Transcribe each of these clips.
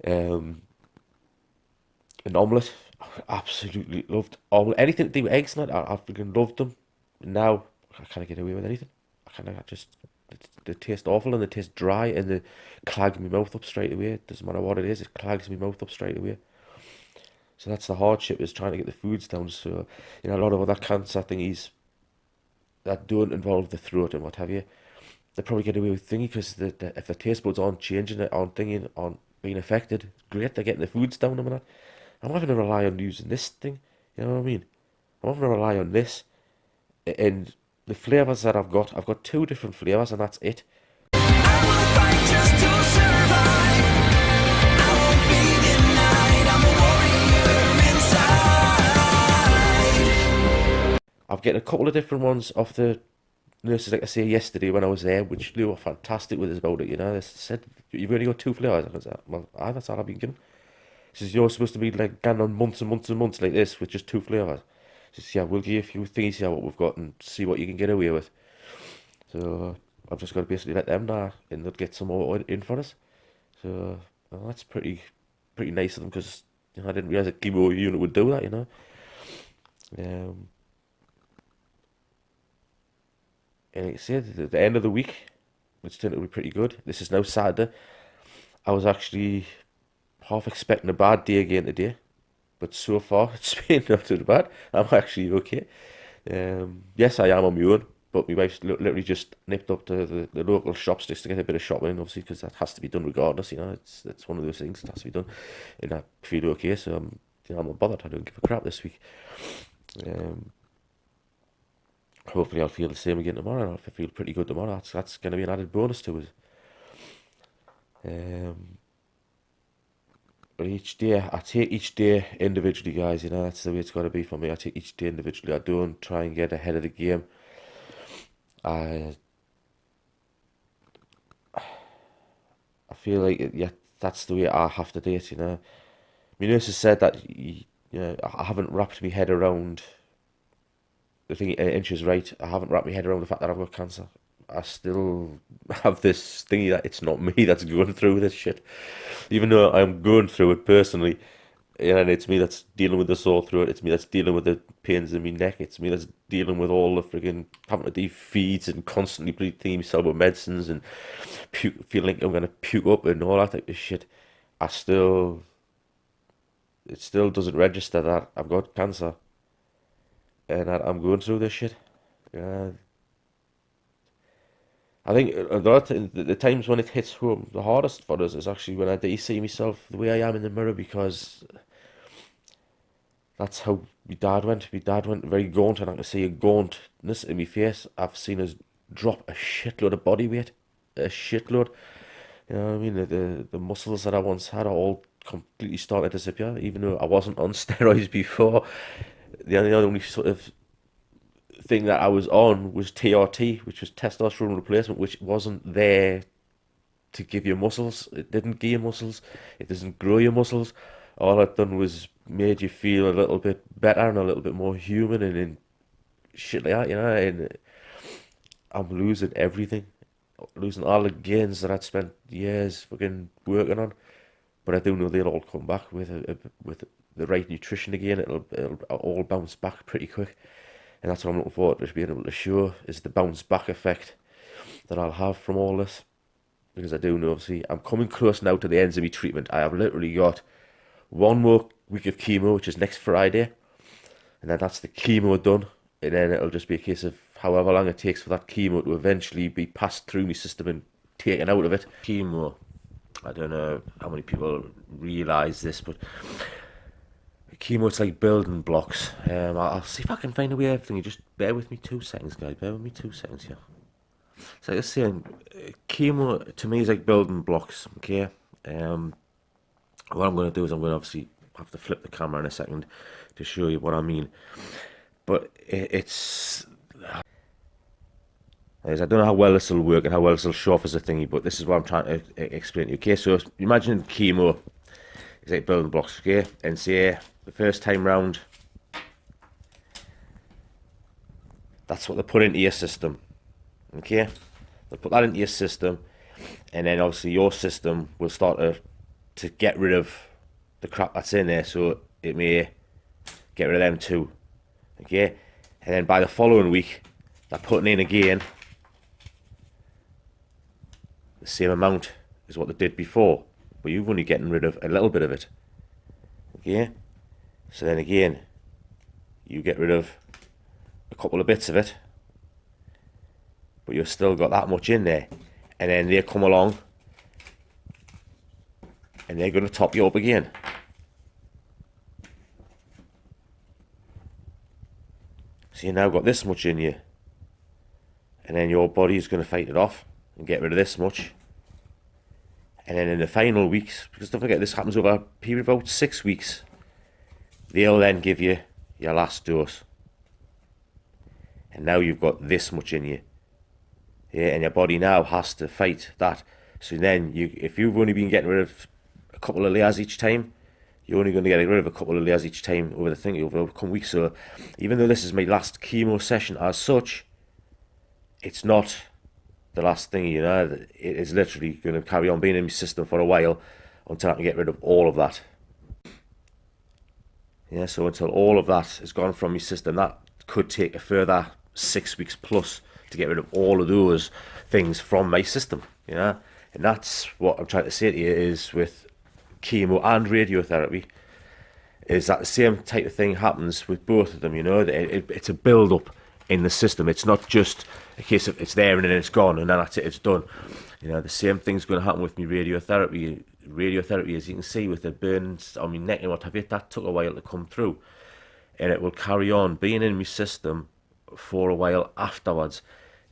Um, an omelette, I absolutely loved omelette. Anything to do with eggs, and that, I freaking loved them. Now I can't get away with anything. I just they taste awful and they taste dry and they clag my mouth up straight away. It doesn't matter what it is, it clags my mouth up straight away. So that's the hardship is trying to get the foods down. So a lot of other cancer thingies that don't involve the throat and what have you, they probably get away with thingy because if the taste buds aren't changing, it aren't thinking, aren't being affected, great, they're getting the foods down and that. I'm not going to rely on using this thing. You know what I mean? I'm not going to rely on this. And the flavors that I've got two different flavors, and that's it. I will fight just to survive. I won't be denied. I'm a warrior inside. I've getting a couple of different ones off the nurses, like I say yesterday when I was there, which they were fantastic with us about it. They said you've only got two flavors. I was like, well, that's all I've been given. She says you're supposed to be like going on months and months and months like this with just two flavors. She says, yeah, we'll give you a few things here what we've got and see what you can get away with. So I've just got to basically let them know and they'll get some more in for us. So that's pretty nice of them because I didn't realize a chemo unit would do that. Um, and like I said, at the end of the week, which turned out to be pretty good. This is now Saturday. I was actually half expecting a bad day again today, but so far it's been not too bad. I'm actually okay. Yes, I am on my own, but my wife's literally just nipped up to the local shops just to get a bit of shopping, obviously, because that has to be done regardless. It's one of those things that has to be done, and I feel okay, so I'm not bothered. I don't give a crap this week. Um, Hopefully, I'll feel the same again tomorrow. If I feel pretty good tomorrow, that's going to be an added bonus to us. Um, but each day, I take each day individually, guys. That's the way it's got to be for me. I take each day individually. I don't try and get ahead of the game. I I feel like yeah, that's the way I have to do it. My nurse has said that I haven't wrapped my head around the thing. Inch right. I haven't wrapped my head around the fact that I've got cancer. I still have this thingy that it's not me that's going through this shit, even though I'm going through it personally. And it's me that's dealing with the sore throat. It's me that's dealing with the pains in my neck. It's me that's dealing with all the friggin' having to do feeds and constantly bleeding myself with medicines and feeling like I'm gonna puke up and all that type of shit. I still, it still doesn't register that I've got cancer and that I'm going through this shit. Uh, I think a lot of the times when it hits home, the hardest for us is actually when I do see myself the way I am in the mirror because that's how my dad went. My dad went very gaunt, and I can see a gauntness in my face. I've seen us drop a shitload of body weight, a shitload. You know what I mean? The muscles that I once had are all completely starting to disappear, even though I wasn't on steroids before. The only sort of thing that I was on was TRT, which was testosterone replacement, which wasn't there to give you muscles. It didn't give you muscles. It doesn't grow your muscles. All it done was made you feel a little bit better and a little bit more human and shit like that. And I'm losing everything, losing all the gains that I'd spent years fucking working on. But I do know they'll all come back with the right nutrition again. It'll all bounce back pretty quick, and that's what I'm looking forward to being able to show is the bounce back effect that I'll have from all this. Because I do know, obviously, I'm coming close now to the ends of my treatment. I have literally got one more week of chemo, which is next Friday, and then that's the chemo done. And then it'll just be a case of however long it takes for that chemo to eventually be passed through my system and taken out of it. Chemo, I don't know how many people realise this, but chemo, it's like building blocks. I'll see if I can find a way of everything. You just bear with me 2 seconds, guys. Bear with me 2 seconds here. So like I was saying, chemo to me is like building blocks. Okay. Um, what I'm going to do is I'm going to obviously have to flip the camera in a second to show you what I mean. But I don't know how well this will work and how well this will show off as a thingy, but this is what I'm trying to explain to you. Okay, so imagine chemo is like building blocks, okay? And say the first time round, that's what they put into your system, okay? They put that into your system, and then obviously your system will start to to get rid of the crap that's in there, so it may get rid of them too. Okay, and then by the following week, they're putting in again the same amount as what they did before, but you've only getting rid of a little bit of it. Okay, so then again, you get rid of a couple of bits of it, but you've still got that much in there, and then they come along and they're going to top you up again. So you now got this much in you, and then your body is going to fight it off and get rid of this much. And then in the final weeks, because don't forget this happens over a period of about 6 weeks, they'll then give you your last dose. And now you've got this much in you. Yeah, and your body now has to fight that. So then, if you've only been getting rid of a couple of layers each time, you're only going to get rid of a couple of layers each time over the coming weeks. So even though this is my last chemo session as such, it's not the last thing, you know. It is literally going to carry on being in my system for a while until I can get rid of all of that. Yeah, so until all of that is gone from my system, that could take a further 6 weeks plus to get rid of all of those things from my system, you know. And that's what I'm trying to say to you is with chemo and radiotherapy, is that the same type of thing happens with both of them, you know. It's a build up in the system. It's not just a case of it's there and then it's gone and then that's it, it's done. You know, the same thing's going to happen with me radiotherapy. Radiotherapy, as you can see with the burns on my neck and what have you, that took a while to come through, and it will carry on being in my system for a while afterwards.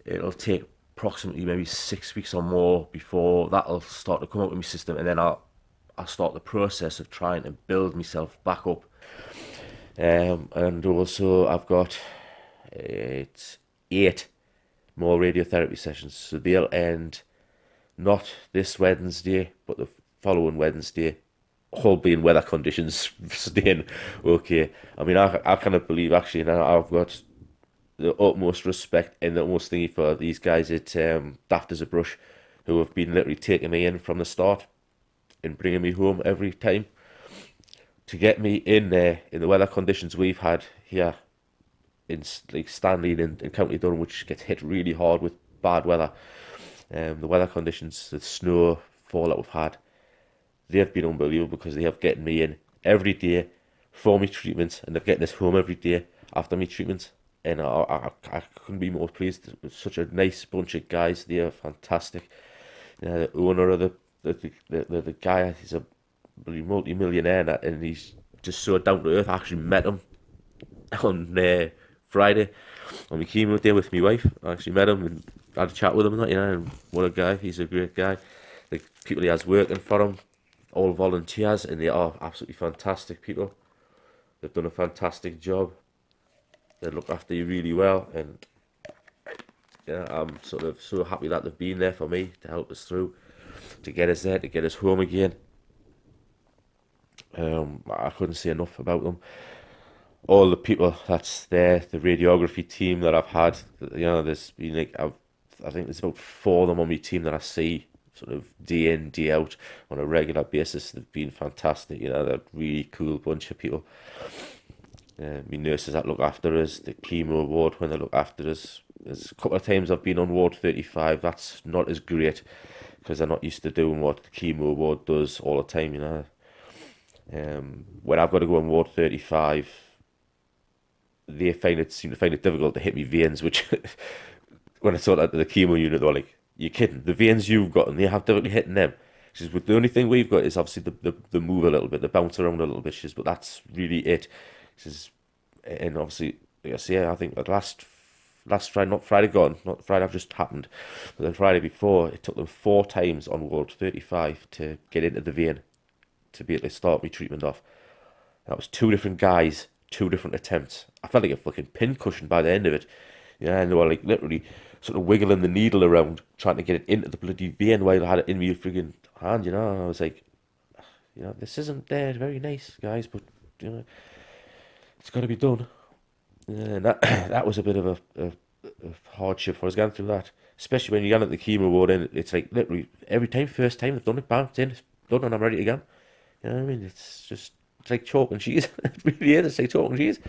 It'll take approximately maybe 6 weeks or more before that'll start to come up with my system, and then I'll start the process of trying to build myself back up. And also I've got 8 more radiotherapy sessions, so they'll end not this Wednesday but the following Wednesday, all being weather conditions staying okay. I mean, I cannot believe actually now I've got the utmost respect and the utmost thingy for these guys at Daft as a Brush, who have been literally taking me in from the start and bringing me home every time to get me in there in the weather conditions we've had here in like Stanley and in County Durham, which gets hit really hard with bad weather. The weather conditions, the snow fall that we've had, they've been unbelievable because they have getting me in every day for me treatments, and they're getting us home every day after me treatments. And I couldn't be more pleased. It's such a nice bunch of guys. They are fantastic. The owner of the guy, he's a multi-millionaire, and he's just so down to earth. I actually met him on Friday on my chemo day with my wife. I actually met him and had a chat with him and that, you know, and what a guy. He's a great guy. The people he has working for him, all volunteers, and they are absolutely fantastic people. They've done a fantastic job. They look after you really well, and yeah, I'm sort of so happy that they've been there for me to help us through, to get us there, to get us home again. I couldn't say enough about them. All the people that's there, the radiography team that I've had, you know, there's been like, I think there's about 4 of them on my team that I see sort of day in, day out on a regular basis. They've been fantastic, you know, they're a really cool bunch of people. My nurses that look after us, the chemo ward when they look after us. There's a couple of times I've been on ward 35. That's not as great because they're not used to doing what the chemo ward does all the time, you know. When I've got to go on ward 35, they seem to find it difficult to hit me veins, which when I saw that to the chemo unit, they were like, "You're kidding? The veins you've got, and they have difficulty hitting them." She says, the only thing we've got is obviously the move a little bit, the bounce around a little bit. She says, but that's really it. She says, and obviously, like I say, I think the last Friday, not Friday gone, not Friday I've just happened, but then Friday before, it took them 4 times on ward 35 to get into the vein to be able to start me treatment off. That was 2 different guys, 2 different attempts. I felt like a fucking pincushion by the end of it. Yeah, and they were like literally sort of wiggling the needle around, trying to get it into the bloody vein while I had it in my friggin' hand, you know. And I was like, you know, this isn't very nice, guys, but, you know, it's got to be done. And that was a bit of a hardship for us going through that. Especially when you get into the chemo ward, and it's like literally every time, first time they've done it, bam, it's in, done and I'm ready to go. You know what I mean? It's like chalk and cheese. It really is. It's like chalk and cheese.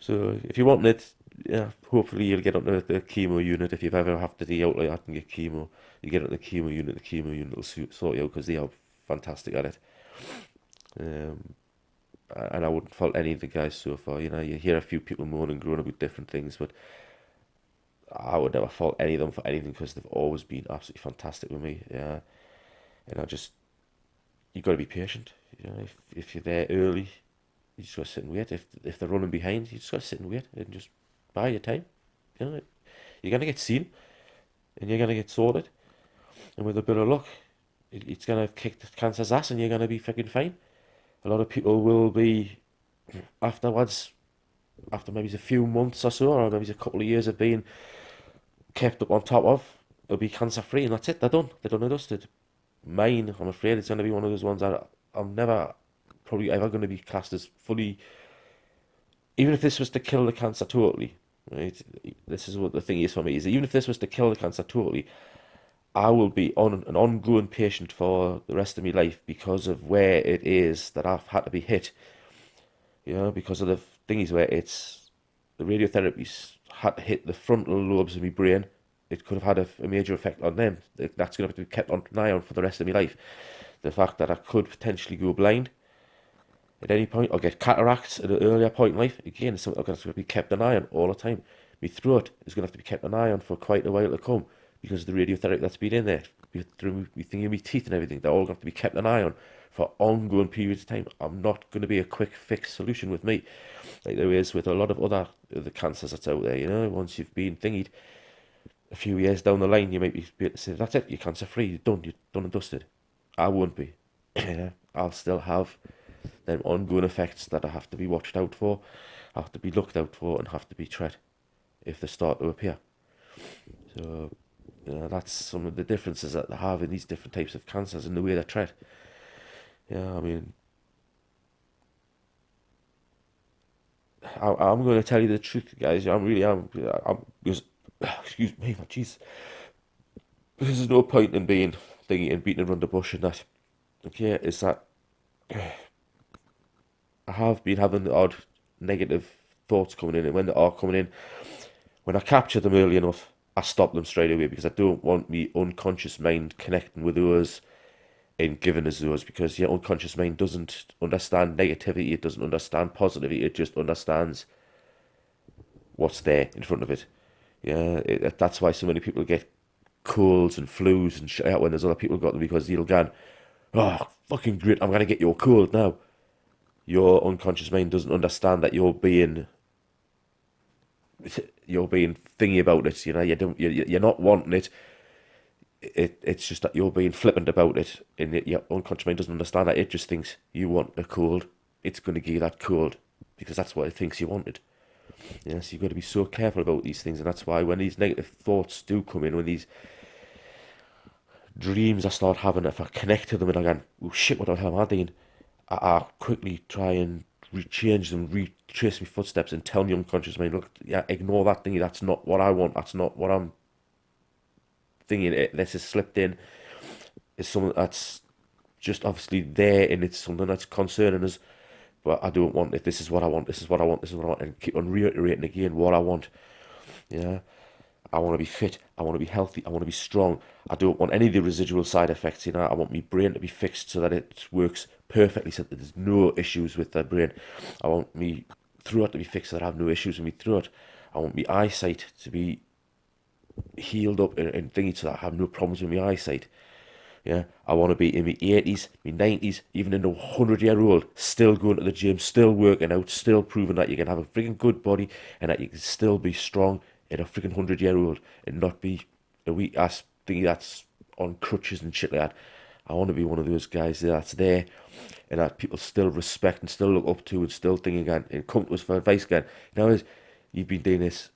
So if you want it, yeah, hopefully you'll get onto the chemo unit. If you've ever have to do out like that and get chemo, you get onto the chemo unit. The chemo unit will sort you out because they are fantastic at it. Um, and I wouldn't fault any of the guys so far. You know, you hear a few people moaning, growing about different things, but I would never fault any of them for anything because they've always been absolutely fantastic with me. Yeah, and you've got to be patient. You know, if you're there early, you just got to sit and wait. If they're running behind, you just got to sit and wait and just buy your time. You know, you're gonna get seen and you're gonna get sorted, and with a bit of luck, it's gonna kick the cancer's ass, and you're gonna be fucking fine. A lot of people will be afterwards, after maybe a few months or so, or maybe a couple of years of being kept up on top of, they'll be cancer free, and that's it. They're done. They're done and dusted. Mine, I'm afraid, it's going to be one of those ones that I'm never probably ever going to be classed as fully. Even if this was to kill the cancer totally, right? This is what the thing is for me: is that even if this was to kill the cancer totally, I will be on an ongoing patient for the rest of my life because of where it is that I've had to be hit. You know, because of the thingies where it's the radiotherapies had to hit the frontal lobes of my brain. It could have had a major effect on them. That's going to have to be kept on an eye on for the rest of my life. The fact that I could potentially go blind at any point or get cataracts at an earlier point in life, again, it's something I'm going to have to be kept an eye on all the time. My throat is going to have to be kept an eye on for quite a while to come because of the radiotherapy that's been in there. Through me thinking, my teeth and everything, they're all going to have to be kept an eye on for ongoing periods of time. I'm not going to be a quick fix solution with me, like there is with a lot of other the cancers that's out there. You know, once you've been thingied, a few years down the line, you might be able to say, that's it, you're cancer free, you're done and dusted. I won't be. I'll still have them ongoing effects that I have to be watched out for, have to be looked out for, and have to be treated if they start to appear. So, that's some of the differences that they have in these different types of cancers and the way they're treated. Yeah, I mean, I'm going to tell you the truth, guys. I'm because, excuse me, my jeez. There's no point in being thinking and beating around the bush and that. Okay, is that I have been having the odd negative thoughts coming in, and when they are coming in, when I capture them early enough, I stop them straight away because I don't want me unconscious mind connecting with those and giving us those because your unconscious mind doesn't understand negativity, it doesn't understand positivity, it just understands what's there in front of it. Yeah, that's why so many people get colds and flus and shit out when there's other people got them because they'll go, oh, fucking great, I'm gonna get your cold now. Your unconscious mind doesn't understand that you're being thingy about it. You know, you're not wanting it. It's just that you're being flippant about it, and your unconscious mind doesn't understand that. It just thinks you want a cold. It's going to give you that cold because that's what it thinks you wanted. Yeah, so you've got to be so careful about these things, and that's why when these negative thoughts do come in, when these dreams I start having, if I connect to them and I go, oh shit, what the hell am I doing? I quickly try and change them, retrace my footsteps, and tell my unconscious mind, look, yeah, ignore that thingy. That's not what I want. That's not what I'm thinking. This has slipped in. It's something that's just obviously there, and it's something that's concerning us. But I don't want it. This is what I want. This is what I want. This is what I want, and keep on reiterating again what I want. Yeah. I want to be fit. I want to be healthy. I want to be strong. I don't want any of the residual side effects. You know, I want my brain to be fixed so that it works perfectly, so that there's no issues with the brain. I want me throat to be fixed so that I have no issues with my throat. I want my eyesight to be healed up and thingy so that I have no problems with my eyesight. Yeah, I want to be in my 80s, my 90s, even in a 100-year-old, still going to the gym, still working out, still proving that you can have a freaking good body and that you can still be strong in a freaking 100-year-old and not be a weak ass thingy that's on crutches and shit like that. I want to be one of those guys that's there and that people still respect and still look up to and still thinking again and come to us for advice again. Now, you've been doing this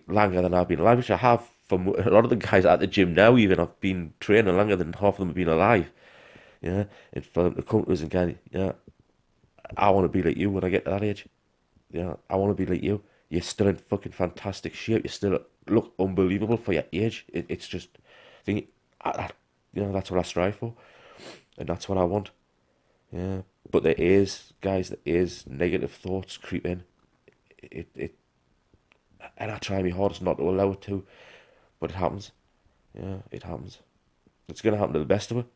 longer than I've been alive, which I have. From a lot of the guys at the gym now, even I've been training longer than half of them have been alive. Yeah, and for them to come to us and go, yeah, I want to be like you when I get to that age. Yeah, I want to be like you. You're still in fucking fantastic shape. You still look unbelievable for your age. It's just, I think, that's what I strive for. and that's what I want. Yeah, but there is, guys, there is negative thoughts creep in. It and I try my hardest not to allow it to, but it happens. Yeah, it happens. It's gonna happen to the best of it.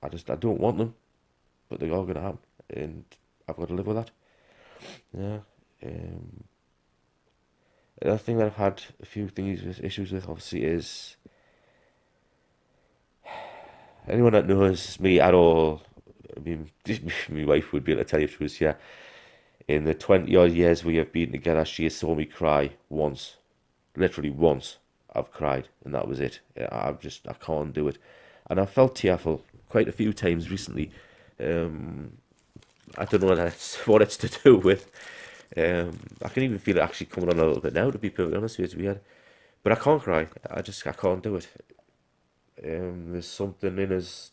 I don't want them, but they're all gonna happen, and I've got to live with that. Yeah. Um, another thing that I've had a few issues with, obviously, is anyone that knows me at all. I mean, my wife would be able to tell you if she was here. In the 20 odd years we have been together, she has saw me cry once. Literally once. I've cried, and that was it. I can't do it. And I've felt tearful quite a few times recently. I don't know what it's to do with. I can even feel it actually coming on a little bit now, to be perfectly honest with you. It's weird. But I can't cry. I can't do it. There's something in us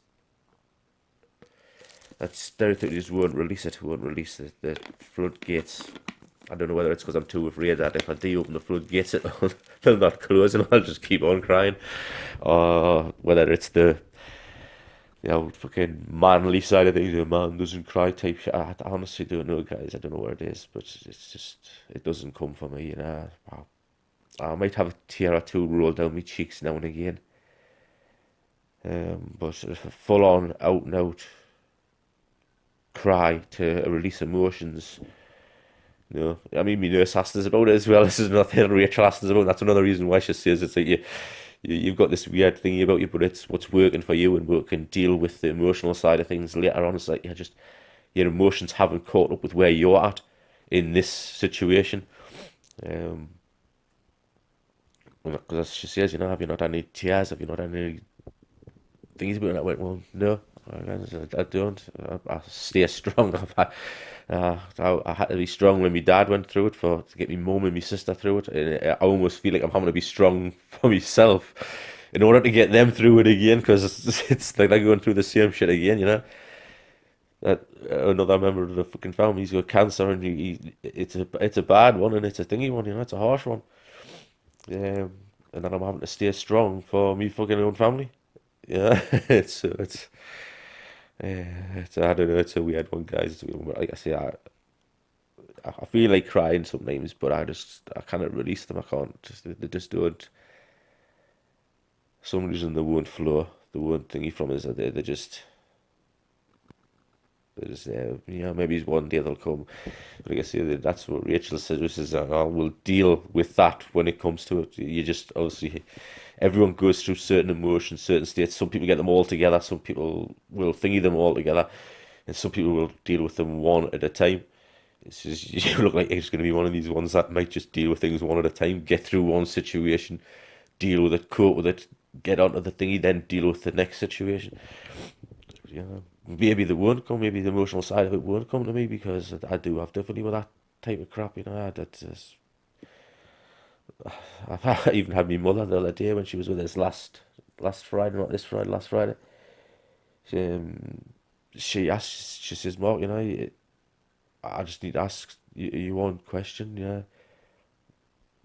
that stereotypically just won't release it, won't release the floodgates. I don't know whether it's because I'm too afraid that if I do open the floodgates, they'll not close and I'll just keep on crying. Or whether it's the, fucking manly side of things, a man doesn't cry type shit. I honestly don't know, guys. I don't know what it is, but it's just, it doesn't come for me, I might have a tear or two roll down my cheeks now and again. But sort of a full on, out and out cry to release emotions. I mean, my nurse asked us about it as well. This is nothing Rachel asked us about. That's another reason why she says it's like you've got this weird thingy about you, but it's what's working for you, and we can deal with the emotional side of things later on. It's like just your emotions haven't caught up with where you're at in this situation. Because as she says, have you not had any tears? Have you not had any things about it? I went, well, no, I don't. I stay strong. I had to be strong when my dad went through it to get my mum and my sister through it. And I almost feel like I'm having to be strong for myself in order to get them through it again, because it's like they're going through the same shit again. That another member of the fucking family, he's got cancer, and it's a bad one, and it's a thingy one. It's a harsh one. And then I'm having to stay strong for me fucking own family. Yeah, I don't know, it's a weird one, guys. Like I say, I feel like crying sometimes, but I cannot release them. I can't. They just don't. For some reason they won't flow. They won't thingy from us. Maybe one day they'll come. But like I say, that's what Rachel says, which is we'll deal with that when it comes to it. You just, obviously, everyone goes through certain emotions, certain states. Some people get them all together, some people will thingy them all together, and some people will deal with them one at a time. It's just, you look like you're just going to be one of these ones that might just deal with things one at a time, get through one situation, deal with it, cope with it, get onto the thingy, then deal with the next situation. Maybe they won't come, maybe the emotional side of it won't come to me, because I do have difficulty with that type of crap, I've even had my mother the other day when she was with us last Friday, not this Friday, last Friday. She says, Mark, I just need to ask you one question,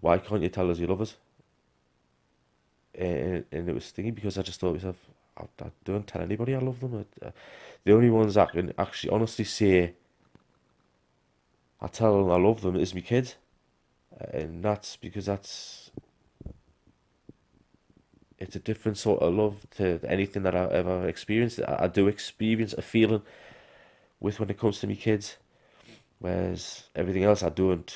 why can't you tell us you love us? And it was thinking, because I just thought to myself, I don't tell anybody I love them. The only ones I can actually honestly say I tell them I love them is my kids, and that's because it's a different sort of love to anything that I've ever experienced. I do experience a feeling with when it comes to my kids, whereas everything else I don't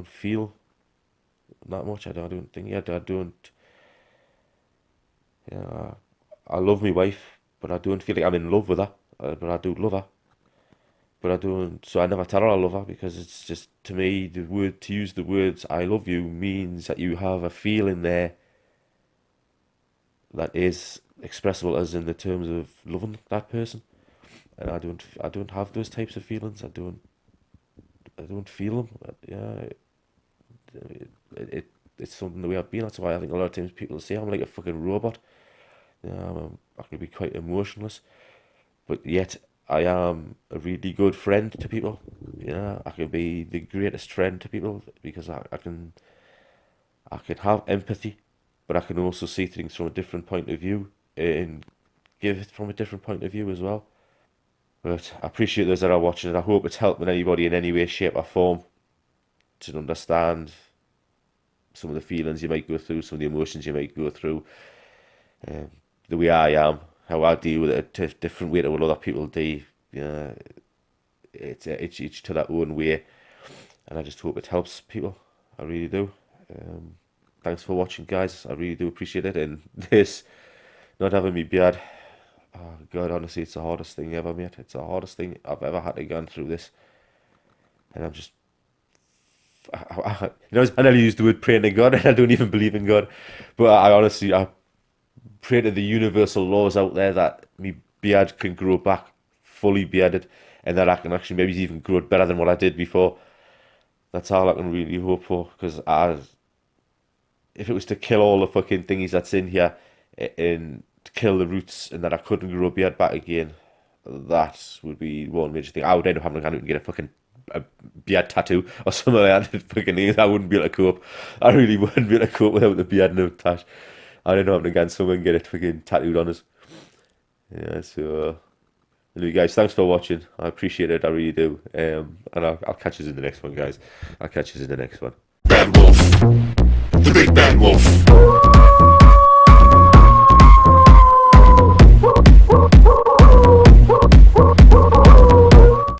feel that much. I don't think. I don't. I love my wife, but I don't feel like I'm in love with her. But I do love her. But I don't. So I never tell her I love her, because it's just, to me, to use the words "I love you" means that you have a feeling there that is expressible as in the terms of loving that person. And I don't have those types of feelings. I don't feel them. It's something the way I've been. That's why I think a lot of times people say I'm like a fucking robot. I can be quite emotionless, but yet I am a really good friend to people. I can be the greatest friend to people, because I can have empathy, but I can also see things from a different point of view, and give it from a different point of view as well. But I appreciate those that are watching it. I hope it's helping anybody in any way, shape or form to understand some of the feelings you might go through, some of the emotions you might go through, the way I am, how I deal with it, a different way to what other people do. It's each to their own way, and I just hope it helps people. I really do. Thanks for watching, guys. I really do appreciate it. And this, not having me beard, oh God, honestly, it's the hardest thing ever, mate. It's the hardest thing I've ever had to go through this, and I'm just. I never use the word praying to God, and I don't even believe in God, but I honestly, I pray to the universal laws out there that me beard can grow back fully bearded, and that I can actually maybe even grow it better than what I did before. That's all I can really hope for, because if it was to kill all the fucking thingies that's in here and to kill the roots, and that I couldn't grow a beard back again, that would be one major thing. I would end up having to go out and get a beard tattoo or something like that. Fucking, I wouldn't be able to cope. I really wouldn't be able to cope without the beard and the tash. I don't know, having to go and someone get it fucking tattooed on us. Yeah, so anyway, guys, thanks for watching. I appreciate it, I really do. And I'll catch you in the next one, guys. I'll catch you in the next one. Bad Wolf.